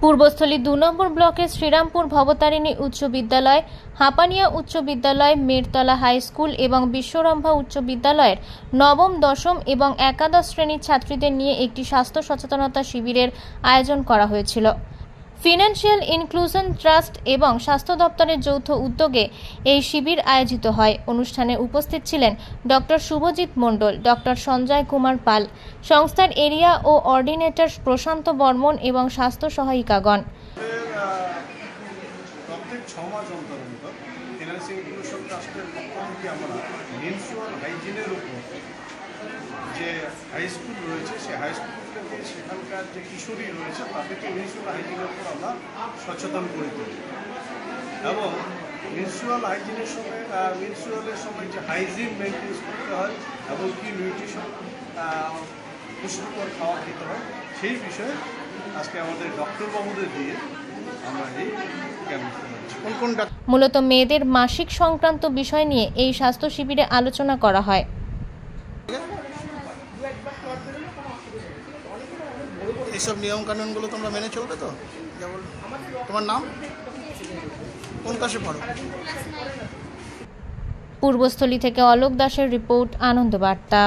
পূর্বস্থলী ২ নম্বর ব্লকের শ্রীরামপুর ভবতারিণী উচ্চ বিদ্যালয়, হাঁপানিয়া উচ্চ বিদ্যালয়, মেরতলা হাই স্কুল এবং বিশ্বরম্ভা উচ্চ বিদ্যালয়ের নবম, দশম এবং একাদশ শ্রেণীর ছাত্রীদের নিয়ে একটি স্বাস্থ্য সচেতনতা শিবিরের আয়োজন করা হয়েছিল। ফিনান্সিয়াল ইনক্লুশন ট্রাস্ট এবং স্বাস্থ্য দপ্তরের যৌথ উদ্যোগে এই শিবির আয়োজিত হয়। অনুষ্ঠানে উপস্থিত ছিলেন ডক্টর শুভজিৎ মণ্ডল, ডক্টর সঞ্জয় কুমার পাল, সংস্থার এরিয়া ও অর্ডিনেটর প্রশান্ত বর্মন এবং স্বাস্থ্য সহায়িকাগণ। প্রত্যেক 6 মাস অন্তর অন্তর ফিনান্সিয়াল ইনক্লুশন ট্রাস্টের পক্ষ থেকে আমরা মেনস্ট্রুয়াল হাইজিনের উপর যে হাই স্কুল রয়েছে সেই হাই স্কুলগুলোতে সেখানকার যে কিশোরী রয়েছে তাদেরকে মেনস্ট্রুয়াল হাইজিনের উপর আমরা সচেতন করে তুলি এবং মেনস্ট্রুয়ালের সময় যে হাইজিন মেনটেন করতে হয় এবং কি নিউট্রিশন পুষ্টিকর খাবার খেতে হয় সেই বিষয়ে আজকে আমাদের ডক্টরবাবুদের দিয়ে আমরা এই ক্যাম্প করেছি। মূলত মেয়েদের মাসিক সংক্রান্ত বিষয় নিয়ে এই স্বাস্থ্য শিবিরে আলোচনা করা হয়। এইসব নিয়ম কানুনগুলো তোমরা মেনে চলবে তো? যেমন তোমার নাম, কোন ক্লাসে পড়ো? পূর্বস্থলী থেকে অলোক দাসের রিপোর্ট, আনন্দ বার্তা।